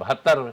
72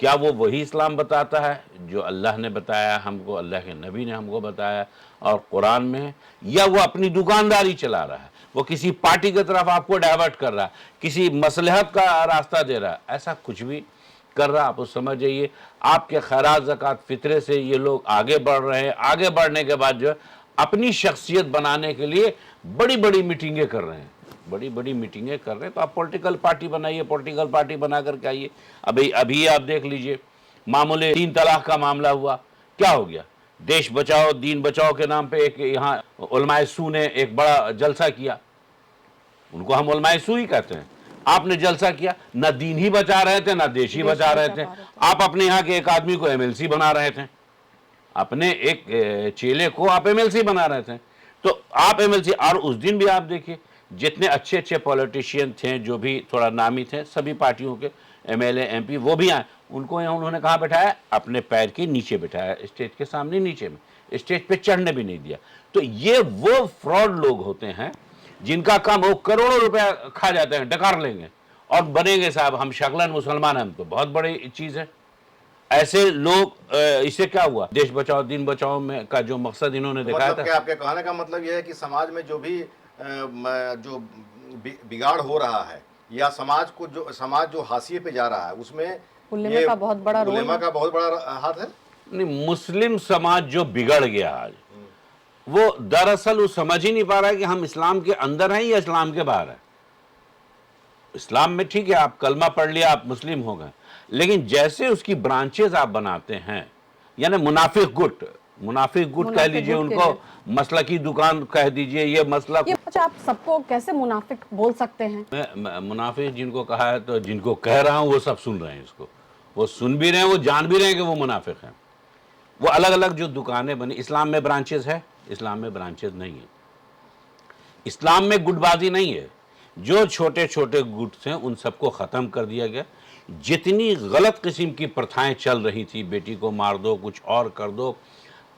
کیا وہ وہی اسلام بتاتا ہے جو اللہ نے بتایا ہم کو، اللہ کے نبی نے ہم کو بتایا اور قرآن میں ہے، یا وہ اپنی دکانداری چلا رہا ہے، وہ کسی پارٹی کی طرف آپ کو ڈائیورٹ کر رہا ہے، کسی مصلحت کا راستہ دے رہا ہے؟ ایسا کچھ بھی کر رہا، آپ سمجھ جائیے آپ کے خیرات زکوٰۃ فطرے سے یہ لوگ آگے بڑھ رہے ہیں، آگے بڑھنے کے بعد جو ہے اپنی شخصیت بنانے کے لیے بڑی بڑی میٹنگیں کر رہے ہیں، بڑی بڑی میٹنگیں کر رہے ہیں۔ تو آپ پولیٹیکل پارٹی بنائیے، پولیٹیکل پارٹی بنا کر کے آئیے۔ ابھی آپ دیکھ لیجئے، معمولی 3 طلاق کا معاملہ ہوا، کیا ہو گیا؟ دیش بچاؤ دین بچاؤ کے نام پہ ایک یہاں علماء سو نے ایک بڑا جلسہ کیا، ان کو ہم علماء سو ہی کہتے ہیں۔ آپ نے جلسہ کیا، نہ دین ہی بچا رہے تھے، نہ دیش ہی بچا رہے تھے، آپ اپنے یہاں کے ایک آدمی کو ایم ایل سی بنا رہے تھے، اپنے ایک چیلے کو آپ ایم ایل سی بنا رہے تھے۔ تو آپ ایم ایل سی، اور اس دن بھی آپ دیکھیے جتنے اچھے اچھے پولیٹیشین تھے جو بھی تھوڑا نامی تھے، سبھی پارٹیوں کے M L A M P وہ بھی آئے، ان کو انہوں نے کہاں بٹھایا؟ اپنے پیر کے نیچے بٹھایا، اسٹیج کے سامنے نیچے میں، اسٹیج پہ چڑھنے بھی نہیں دیا۔ تو یہ وہ فراڈ لوگ ہوتے ہیں جن کا کام وہ کروڑوں روپے کھا جاتے ہیں، ڈکار لیں گے اور بنیں گے صاحب ہم شکلاً مسلمان ہیں، ہم تو بہت بڑی چیز ہے۔ ایسے لوگ اس سے کیا ہوا؟ دیش بچاؤ دین بچاؤ میں کا جو مقصد انہوں نے دکھایا مطلب تھا، کہ آپ کے کہنے کا مطلب یہ ہے کہ سماج میں جو بھی جو بگاڑ ہو رہا ہے، یا سماج جو حاشیے پہ جا رہا ہے، اس میں علماء کا بہت بڑا رول علماء ہے۔ کا بہت بڑا ہاتھ ہے۔ نہیں، مسلم سماج جو بگڑ گیا آج، وہ دراصل وہ سمجھ ہی نہیں پا رہا ہے کہ ہم اسلام کے اندر ہیں یا اسلام کے باہر ہیں۔ اسلام میں ٹھیک ہے آپ کلمہ پڑھ لیا آپ مسلم ہو گئے، لیکن جیسے اس کی برانچز آپ بناتے ہیں، یعنی منافق گٹ کہہ لیجئے ان کو، مسلکی دکان کہہ دیجئے، یہ مسلک یہ اچھا آپ سب کو کیسے منافق بول سکتے ہیں؟ منافق جن کو کہا ہے، تو جن کو کہہ رہا ہوں وہ سب سن رہے ہیں اس کو، وہ سن بھی رہے ہیں، وہ جان بھی رہے ہیں کہ وہ منافق ہیں۔ وہ الگ الگ جو دکانیں بنی، اسلام میں برانچز ہے؟ اسلام میں برانچز نہیں ہے۔ اسلام میں گٹ بازی نہیں ہے، جو چھوٹے چھوٹے گٹس ہیں ان سب کو ختم کر دیا گیا۔ جتنی غلط قسم کی پرتھائیں چل رہی تھی، بیٹی کو مار دو، کچھ اور کر دو،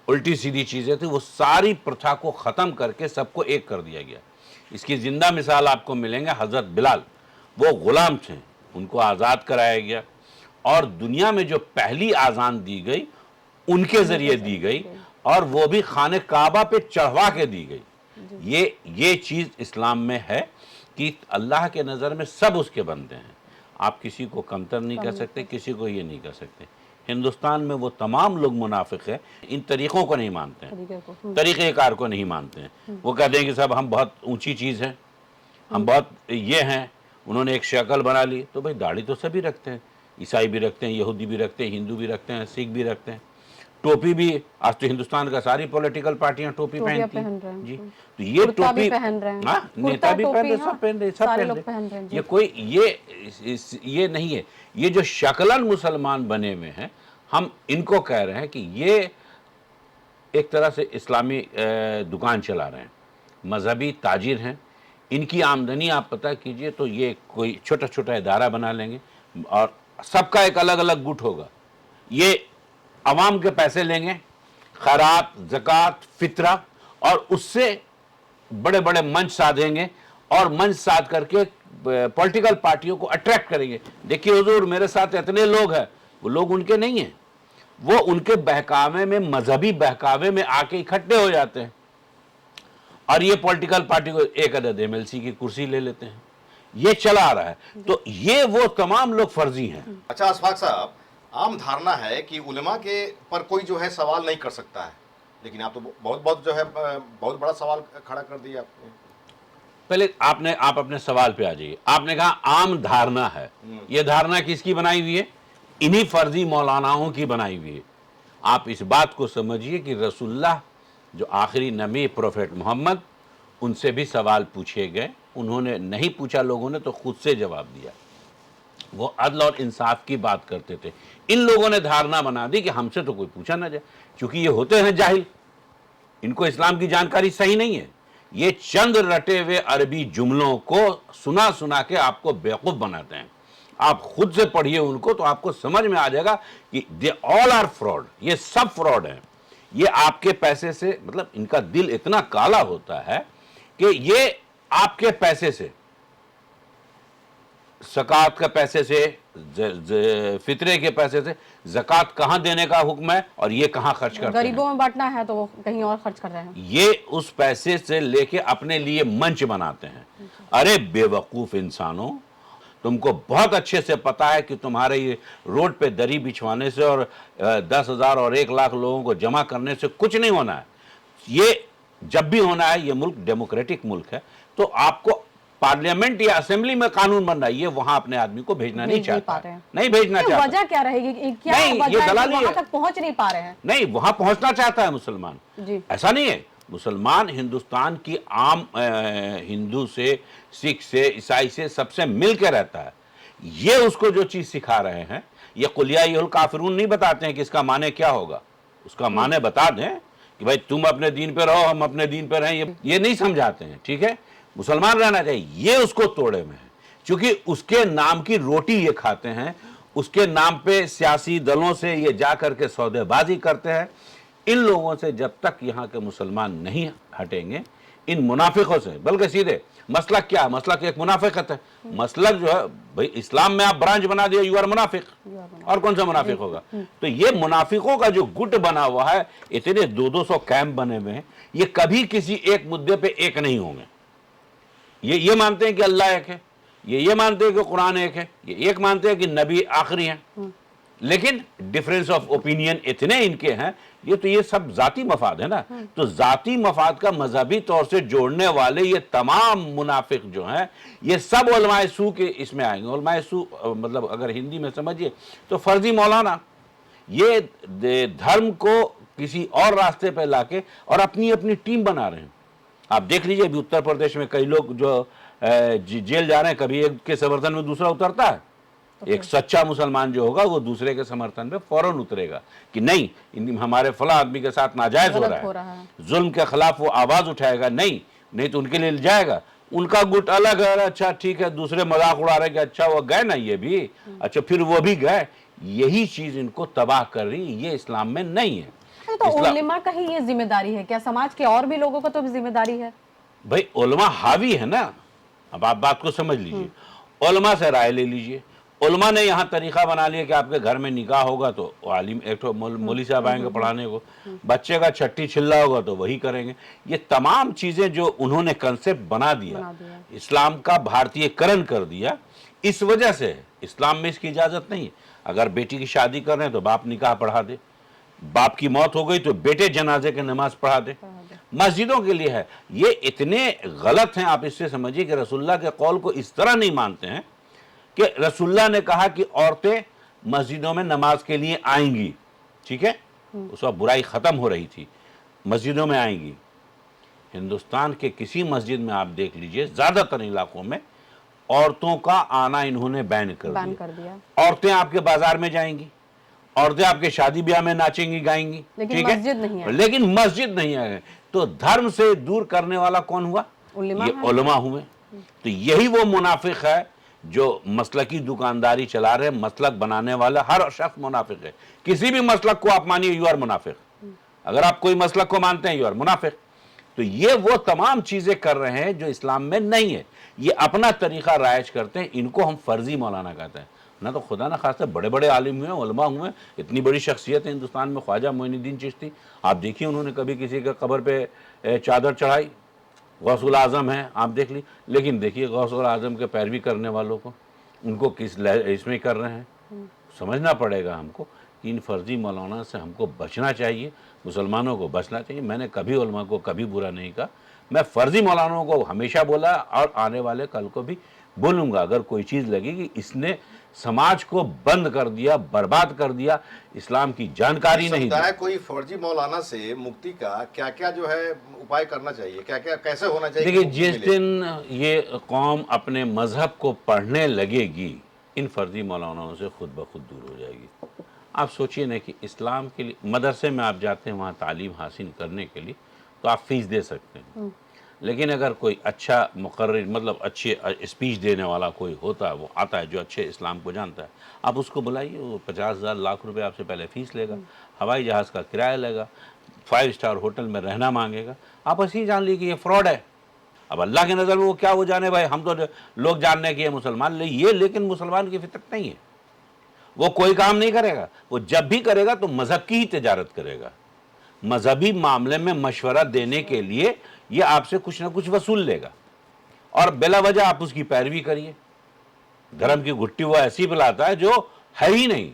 الٹی سیدھی چیزیں تھیں، وہ ساری پرتھا کو ختم کر کے سب کو ایک کر دیا گیا۔ اس کی زندہ مثال آپ کو ملیں گے حضرت بلال، وہ غلام تھے، ان کو آزاد کرایا گیا، اور دنیا میں جو پہلی اذان دی گئی ان کے ذریعے دی گئی، اور وہ بھی خانہ کعبہ پہ چڑھوا کے دی گئی۔ یہ چیز اسلام میں ہے کہ اللہ کے نظر میں سب اس کے بندے ہیں، آپ کسی کو کمتر نہیں کر سکتے، کسی کو یہ نہیں کر سکتے۔ ہندوستان میں وہ تمام لوگ منافق ہیں، ان طریقوں کو نہیں مانتے ہیں، طریقہ کار کو نہیں مانتے ہیں۔ وہ کہتے ہیں کہ صاحب ہم بہت اونچی چیز ہیں، ہم بہت یہ ہیں، انہوں نے ایک شکل بنا لی۔ تو بھائی داڑھی تو سبھی رکھتے ہیں، عیسائی بھی رکھتے ہیں، یہودی بھی رکھتے ہیں، ہندو بھی رکھتے ہیں، سکھ بھی رکھتے ہیں، ٹوپی بھی، آج تو ہندوستان کا ساری پولیٹیکل پارٹیاں ٹوپی پہنتی ہیں جی۔ تو یہ ٹوپی نیتا بھی پہن رہے، سب پہن رہے، سب پہن رہے۔ یہ کوئی یہ نہیں ہے، یہ جو شکلاً مسلمان بنے ہوئے ہیں، ہم ان کو کہہ رہے ہیں کہ یہ ایک طرح سے اسلامی دکان چلا رہے ہیں، مذہبی تاجر ہیں۔ ان کی آمدنی آپ پتہ کیجئے تو یہ کوئی چھوٹا چھوٹا ادارہ بنا لیں گے، اور سب کا ایک الگ الگ گٹ ہوگا۔ یہ عوام کے پیسے لیں گے، خیرات زکوٰۃ فطرہ، اور اس سے بڑے بڑے منچ سادھیں گے، اور منچ سادھ کر کے پولیٹیکل پارٹیوں کو اٹریکٹ کریں گے۔ دیکھیے حضور میرے ساتھ اتنے لوگ ہیں، وہ لوگ ان کے نہیں ہیں، وہ ان کے بہکاوے میں، مذہبی بہکاوے میں آ کے اکٹھے ہو جاتے ہیں، اور یہ پولیٹیکل پارٹی کو ایک عدد ایم ایل سی کی کرسی لے لیتے ہیں۔ یہ چلا آ رہا ہے۔ تو یہ وہ تمام لوگ فرضی ہیں۔ اچھا اشفاق صاحب، عام دھارنا ہے کہ علماء کے پر کوئی جو ہے سوال نہیں کر سکتا ہے، لیکن آپ تو بہت جو ہے بہت بڑا سوال کھڑا کر دیا آپ نے۔ پہلے آپ اپنے سوال پہ آ جائیے۔ آپ نے کہا عام دھارنا ہے، یہ دھارنا کس کی بنائی ہوئی ہے؟ انہی فرضی مولاناؤں کی بنائی ہوئی ہے۔ آپ اس بات کو سمجھیے کہ رسول اللہ جو آخری نبی پروفیٹ محمد، ان سے بھی سوال پوچھے گئے، انہوں نے نہیں پوچھا، لوگوں نے تو خود سے جواب دیا۔ وہ عدل اور انصاف کی بات کرتے تھے۔ ان لوگوں نے دھارنا بنا دی کہ ہم سے تو کوئی پوچھا نہ جائے، چونکہ یہ ہوتے ہیں جاہل، ان کو اسلام کی جانکاری صحیح نہیں ہے۔ یہ چند رٹے ہوئے عربی جملوں کو سنا سنا کے آپ کو بیوقوف بناتے ہیں۔ آپ خود سے پڑھیے ان کو تو آپ کو سمجھ میں آ جائے گا کہ دے آل آر فراڈ، یہ سب فراڈ ہیں۔ یہ آپ کے پیسے سے، مطلب ان کا دل اتنا کالا ہوتا ہے کہ یہ آپ کے پیسے سے زکوٰۃ کے پیسے سے فطرے کے پیسے سے زکوٰۃ کہاں دینے کا حکم ہے اور یہ کہاں خرچ کرتے ہیں؟ غریبوں میں بانٹنا ہے تو وہ کہیں اور خرچ کر رہے ہیں. یہ اس پیسے سے لے کے اپنے لیے منچ بناتے ہیں. ارے بے وقوف انسانوں، تم کو بہت اچھے سے پتا ہے کہ تمہارے یہ روڈ پہ دری بچھوانے سے اور 10,000 اور 1,00,000 لوگوں کو جمع کرنے سے کچھ نہیں ہونا ہے. یہ جب بھی ہونا ہے، یہ ملک ڈیموکریٹک ملک ہے، تو آپ کو پارلیمنٹ یا اسمبلی میں قانون بن رہا ہے، یہ وہاں اپنے آدمی کو بھیجنا نہیں چاہتا، نہیں بھیجنا چاہتا. وجہ کیا رہے گی؟ کیا نہیں، یہ وجہ ہے کہ دلالی وہاں ہے. تک پہنچ نہیں پا رہے ہیں؟ نہیں، وہاں پہنچنا چاہتا ہے مسلمان. جی ایسا نہیں ہے. مسلمان ہندوستان کی عام ہندو سے، سکھ سے، عیسائی سے سب سے مل کے رہتا ہے. یہ اس کو جو چیز سکھا رہے ہیں، یہ قل یا ایھا الکافرون نہیں بتاتے ہیں کہ اس کا معنی کیا ہوگا. اس کا معنی بتا دیں کہ بھائی تم اپنے دین پہ رہو، ہم اپنے دین پہ رہیں، یہ نہیں سمجھاتے ہیں. ٹھیک ہے، مسلمان رہنا چاہیے. یہ اس کو توڑے میں ہے، چونکہ اس کے نام کی روٹی یہ کھاتے ہیں. اس کے نام پہ سیاسی دلوں سے یہ جا کر کے سودے بازی کرتے ہیں. ان لوگوں سے جب تک یہاں کے مسلمان نہیں ہٹیں گے، ان منافقوں سے، بلکہ سیدھے مسلک کیا ہے؟ مسلک ایک منافقت ہے. مسلک جو ہے بھئی اسلام میں آپ برانچ بنا دیا، یو آر منافق. اور کون سا منافق ہوگا؟ تو یہ منافقوں کا جو گٹ بنا ہوا ہے، اتنے 200 کیمپ بنے ہوئے ہیں، یہ کبھی کسی ایک مدعے پہ ایک نہیں ہوں گے. یہ مانتے ہیں کہ اللہ ایک ہے، یہ مانتے ہیں کہ قرآن ایک ہے، یہ ایک مانتے ہیں کہ نبی آخری ہیں، لیکن ڈیفرنس آف اوپینین اتنے ان کے ہیں. یہ سب ذاتی مفاد ہے نا. تو ذاتی مفاد کا مذہبی طور سے جوڑنے والے یہ تمام منافق جو ہیں، یہ سب علماء سو کے اس میں آئیں گے. علماء سو مطلب اگر ہندی میں سمجھیے تو فرضی مولانا. یہ دھرم کو کسی اور راستے پہ لا کے اور اپنی ٹیم بنا رہے ہیں. آپ دیکھ لیجئے ابھی اتر پردیش میں کئی لوگ جو جیل جا رہے ہیں، کبھی ایک کے سمرتھن میں دوسرا اترتا ہے. ایک سچا مسلمان جو ہوگا وہ دوسرے کے سمرتھن پہ فوراً اترے گا کہ نہیں، ہمارے فلاں آدمی کے ساتھ ناجائز ہو رہا ہے. ظلم کے خلاف وہ آواز اٹھائے گا. نہیں تو ان کے لیے جائے گا. ان کا گٹ الگ ہے. اچھا ٹھیک ہے، دوسرے مذاق اڑا رہے کہ اچھا وہ گئے نا یہ بھی، اچھا پھر وہ بھی گئے. یہی چیز ان کو تباہ کر رہی. یہ اسلام میں نہیں ہے. تو علماء کا ہی یہ ذمہ داری ہے کیا؟ سماج کے اور بھی لوگوں کا تو بھی ذمہ داری ہے. بھائی علماء حاوی ہے نا. اب آپ بات کو سمجھ لیجئے. علماء سے رائے لے لیجئے. علماء نے یہاں طریقہ بنا لیا کہ آپ کے گھر میں نکاح ہوگا تو عالم ایک مولوی صاحب آئیں گے پڑھانے کو. بچے کا چھٹی چھلا ہوگا تو وہی کریں گے. یہ تمام چیزیں جو انہوں نے کنسپٹ بنا دیا، اسلام کا بھارتیہ کرن کر دیا، اس وجہ سے اسلام میں اس کی اجازت نہیں ہے. اگر بیٹی کی شادی کر رہے ہیں تو باپ نکاح پڑھا دے. باپ کی موت ہو گئی تو بیٹے جنازے کے نماز پڑھا دے. مسجدوں کے لیے ہے. یہ اتنے غلط ہیں. آپ اس سے سمجھیے کہ رسول اللہ کے قول کو اس طرح نہیں مانتے ہیں کہ رسول اللہ نے کہا کہ عورتیں مسجدوں میں نماز کے لیے آئیں گی. ٹھیک ہے، اس وقت برائی ختم ہو رہی تھی. مسجدوں میں آئیں گی. ہندوستان کے کسی مسجد میں آپ دیکھ لیجئے، زیادہ تر علاقوں میں عورتوں کا آنا انہوں نے بین کر دیا. عورتیں آپ کے بازار میں جائیں گی، عورتیں آپ کے شادی بیاہ میں ناچیں گی، گائیں گی، لیکن مسجد نہیں ہے. لیکن مسجد نہیں ہے. تو دھرم سے دور کرنے والا کون ہوا؟ یہ علماء ہوئے. تو یہی وہ منافق ہے جو مسلکی دکانداری چلا رہے. مسلک بنانے والا ہر شخص منافق ہے. کسی بھی مسلک کو آپ مانیے، یو آر منافق. اگر آپ کوئی مسلک کو مانتے ہیں، یو آر منافق. تو یہ وہ تمام چیزیں کر رہے ہیں جو اسلام میں نہیں ہے. یہ اپنا طریقہ رائج کرتے ہیں. ان کو ہم فرضی مولانا کہتے ہیں. نہ تو خدا نہ خاصہ بڑے بڑے عالم ہوئے، علماء ہوئے، اتنی بڑی شخصیت ہے ہندوستان میں. خواجہ معین الدین چشتی، آپ دیکھیے انہوں نے کبھی کسی کے قبر پہ چادر چڑھائی. غوث الاعظم ہیں، آپ دیکھ لی. لیکن دیکھیے غوث الاعظم کے پیروی کرنے والوں کو، ان کو کس اس میں کر رہے ہیں. سمجھنا پڑے گا ہم کو کہ ان فرضی مولانا سے ہم کو بچنا چاہیے. مسلمانوں کو بچنا چاہیے. میں نے کبھی علماء کو کبھی برا نہیں کہا. میں فرضی مولانوں کو ہمیشہ بولا اور آنے والے کل کو بھی بولوں گا. اگر کوئی چیز لگے گی اس نے سماج کو بند کر دیا، برباد کر دیا، اسلام کی جانکاری نہیں دی. کوئی فرضی مولانا سے مکتی کا کیا کیا جو ہے اپائے کرنا چاہیے، کیا کیا کیسے ہونا چاہیے؟ دیکھیے جس دن یہ قوم اپنے مذہب کو پڑھنے لگے گی، ان فرضی مولاناؤں سے خود بخود دور ہو جائے گی. آپ سوچئے نا کہ اسلام کے لیے مدرسے میں آپ جاتے ہیں وہاں تعلیم حاصل کرنے کے لیے تو آپ فیس دے سکتے ہیں. لیکن اگر کوئی اچھا مقرر مطلب اچھے اسپیچ دینے والا کوئی ہوتا ہے، وہ آتا ہے جو اچھے اسلام کو جانتا ہے، آپ اس کو بلائیے. وہ 50,000 لاکھ روپے آپ سے پہلے فیس لے گا، ہوائی جہاز کا کرایہ لے گا، 5 اسٹار ہوٹل میں رہنا مانگے گا. آپ ایسے ہی جان لیجیے کہ یہ فراڈ ہے. اب اللہ کی نظر میں وہ کیا وہ جانے بھائی، ہم تو لوگ جاننے کی ہے مسلمان یہ، لیکن مسلمان کی فطرت نہیں ہے. وہ کوئی کام نہیں کرے گا، وہ جب بھی کرے گا تو مذہب کی ہی تجارت کرے گا. مذہبی معاملے میں مشورہ دینے کے لیے یہ آپ سے کچھ نہ کچھ وصول لے گا، اور بلا وجہ آپ اس کی پیروی کریے. دھرم کی گھٹی وہ ایسی پلاتا ہے جو ہے ہی نہیں.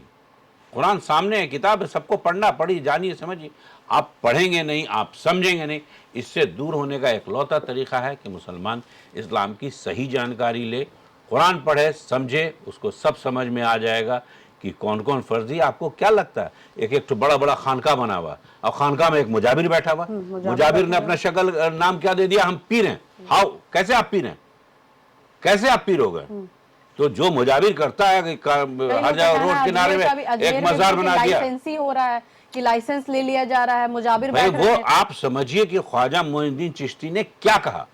قرآن سامنے ہے، کتاب ہے، سب کو پڑھنا، پڑھی جانیے سمجھیے. آپ پڑھیں گے نہیں، آپ سمجھیں گے نہیں. اس سے دور ہونے کا ایک لوتا طریقہ ہے کہ مسلمان اسلام کی صحیح جانکاری لے، قرآن پڑھے، سمجھے، اس کو سب سمجھ میں آ جائے گا کہ کون کون فرضی. آپ کو کیا لگتا ہے ایک بڑا بڑا خانقاہ بنا ہوا، اور خانقاہ میں ایک مجابر بیٹھا ہوا، مجابر نے اپنا شکل نام کیا دے دیا، ہم پیر ہیں. ہاؤ، کیسے آپ پیر ہیں؟ کیسے آپ پیر ہو گئے؟ تو جو مجابر کرتا ہے ہر جگہ روڈ کنارے میں ایک مزار بنا دیا. لائسنس ہی ہو رہا ہے کہ لائسنس لے لیا جا رہا ہے، مجابر بھائی بیٹھ وہ رہے ہیں. آپ سمجھیے کہ خواجہ معین الدین چشتی نے کیا کہا.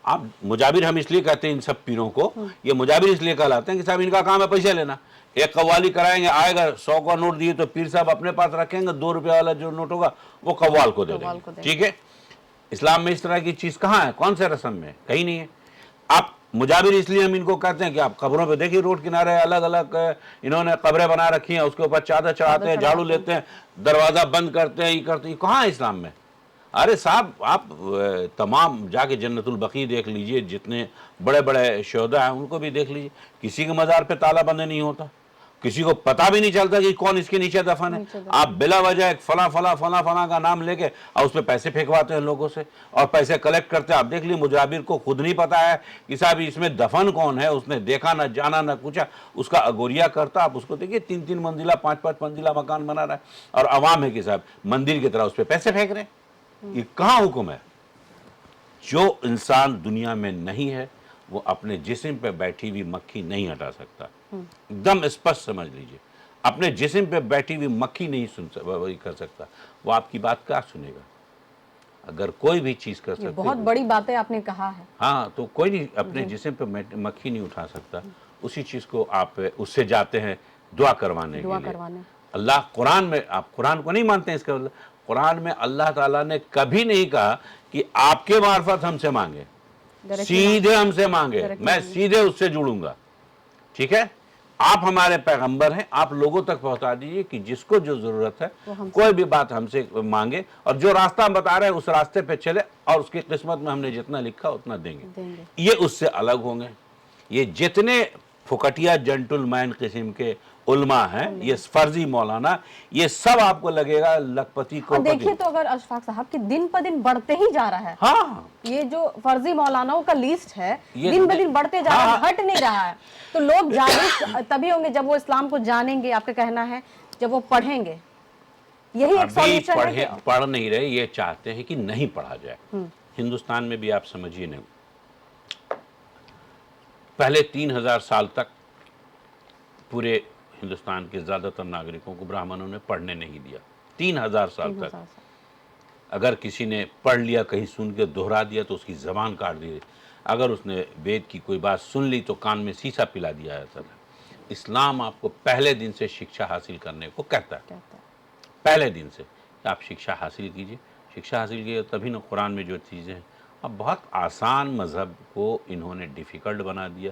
آپ مجابر ہم اس لیے کہتے ہیں ان سب پیروں کو، یہ مجابر اس لیے کہلاتے ہیں کہ صاحب ان کا کام ہے پیسے لینا. ایک قوالی کرائیں گے، آئے گا 100 کا نوٹ دیے تو پیر صاحب اپنے پاس رکھیں گے، 2 روپے والا جو نوٹ ہوگا وہ قوال کو دے دیں گے. ٹھیک ہے، اسلام میں اس طرح کی چیز کہاں ہے؟ کون سے رسم میں؟ کہیں نہیں ہے. آپ مجابر اس لیے ہم ان کو کہتے ہیں کہ آپ قبروں پہ دیکھیے روڈ کنارے الگ الگ انہوں نے قبریں بنا رکھی ہیں، اس کے اوپر چادر چڑھاتے ہیں، جھاڑو لیتے ہیں، دروازہ بند کرتے ہیں، یہ کرتے ہیں. کہاں ہے اسلام میں؟ ارے صاحب آپ تمام جا کے جنت البقیع دیکھ لیجئے، جتنے بڑے بڑے شہداء ہیں ان کو بھی دیکھ لیجئے، کسی کے مزار پہ تالا بند نہیں ہوتا، کسی کو پتہ بھی نہیں چلتا کہ کون اس کے نیچے دفن ہے. آپ بلا وجہ ایک فلاں فلاں فلاں فلاں کا نام لے کے اور اس پہ پیسے پھینکواتے ہیں لوگوں سے اور پیسے کلیکٹ کرتے ہیں. آپ دیکھ لیے مجابر کو خود نہیں پتا ہے کہ صاحب اس میں دفن کون ہے، اس نے دیکھا نہ جانا نہ پوچھا، اس کا اگوریا کرتا. آپ اس کو دیکھیے 3 منزلہ 5 منزلہ مکان بنا رہا ہے اور عوام ہے کہ صاحب مندر کی طرح اس پہ پیسے پھینک رہے ہیں. یہ کہاں حکم ہے؟ جو انسان دنیا میں نہیں ہے وہ اپنے جسم پہ بیٹھی ہوئی مکھی نہیں ہٹا سکتا. ایک دم اسپشٹ سمجھ لیجئے، اپنے جسم پہ بیٹھی ہوئی مکھی نہیں کر سکتا. وہ آپ کی بات کیا سنے گا؟ اگر کوئی بھی چیز کر سکتے بہت بڑی باتیں آپ نے کہا ہے. ہاں، تو کوئی نہیں اپنے جسم پہ مکھی نہیں اٹھا سکتا. اسی چیز کو آپ اس سے جاتے ہیں دعا کروانے کے لیے. اللہ قرآن میں، آپ قرآن کو نہیں مانتے ہیں، اس کا قرآن میں اللہ تعالیٰ نے کبھی نہیں کہا کہ آپ کے معرفت ہم سے مانگے، سیدھے ہم سے مانگے، میں سیدھے اس سے جڑوں گا. ٹھیک ہے، آپ ہمارے پیغمبر ہیں، آپ لوگوں تک پہنچا دیجئے کہ جس کو جو ضرورت ہے کوئی بھی بات ہم سے مانگے، اور جو راستہ ہم بتا رہے ہیں اس راستے پہ چلے، اور اس کی قسمت میں ہم نے جتنا لکھا اتنا دیں گے. یہ اس سے الگ ہوں گے. یہ جتنے پھکٹیا جنٹل مین قسم کے علماء ہیں، یہ فرضی مولانا، یہ سب آپ کو لگے گا لکھپتی کو. دیکھیے تو اگر اشفاق صاحب کہ دن پہ دن بڑھتے ہی جا رہا ہے. ہاں، یہ جو فرضی مولاناؤں کا لیسٹ ہے دن بہ دن بڑھتے جا رہا ہے، ہٹ نہیں رہا ہے. تو لوگ جاگرک تبھی ہوں گے جب وہ اسلام کو جانیں گے، آپ کا کہنا ہے، جب وہ پڑھیں گے. یہی ایک سولوشن ہے. پڑھ نہیں رہے، یہ چاہتے ہیں کہ نہیں پڑھا جائے. ہندوستان میں بھی آپ سمجھیے نہیں، پہلے 3000 سال تک پورے ہندوستان کے زیادہ تر ناگرکوں کو برہمنوں نے پڑھنے نہیں دیا. 3000 سال تک اگر کسی نے پڑھ لیا، کہیں سن کے دہرا دیا تو اس کی زبان کاٹ دی. اگر اس نے وید کی کوئی بات سن لی تو کان میں سیسا پلا دیا جاتا تھا. اسلام آپ کو پہلے دن سے شکشا حاصل کرنے کو کہتا ہے، پہلے دن سے کہ آپ شکشا حاصل کیجئے. شکشا حاصل کیجئے تبھی نہ قرآن میں جو چیزیں ہیں. اب بہت آسان مذہب کو انہوں نے ڈیفیکلٹ بنا دیا.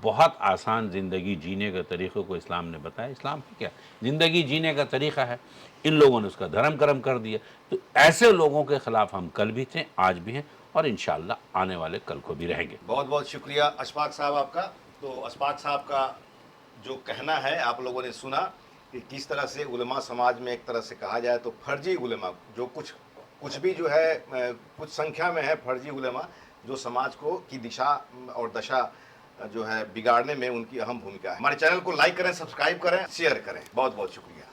بہت آسان زندگی جینے کے طریقے کو اسلام نے بتایا. اسلام کیا زندگی جینے کا طریقہ ہے، ان لوگوں نے اس کا دھرم کرم کر دیا. تو ایسے لوگوں کے خلاف ہم کل بھی تھے، آج بھی ہیں، اور انشاءاللہ آنے والے کل کو بھی رہیں گے. بہت بہت شکریہ اشفاق صاحب آپ کا. تو اشفاق صاحب کا جو کہنا ہے آپ لوگوں نے سنا کہ کس طرح سے علماء سماج میں ایک طرح سے کہا جائے تو فرضی علماء، جو کچھ بھی جو ہے کچھ سنکھیا میں ہے فرضی علماء، جو سماج کو کی دشا اور دشا جو ہے بگاڑنے میں ان کی اہم بھومکا ہے. ہمارے چینل کو لائک کریں، سبسکرائب کریں، شیئر کریں. بہت بہت شکریہ.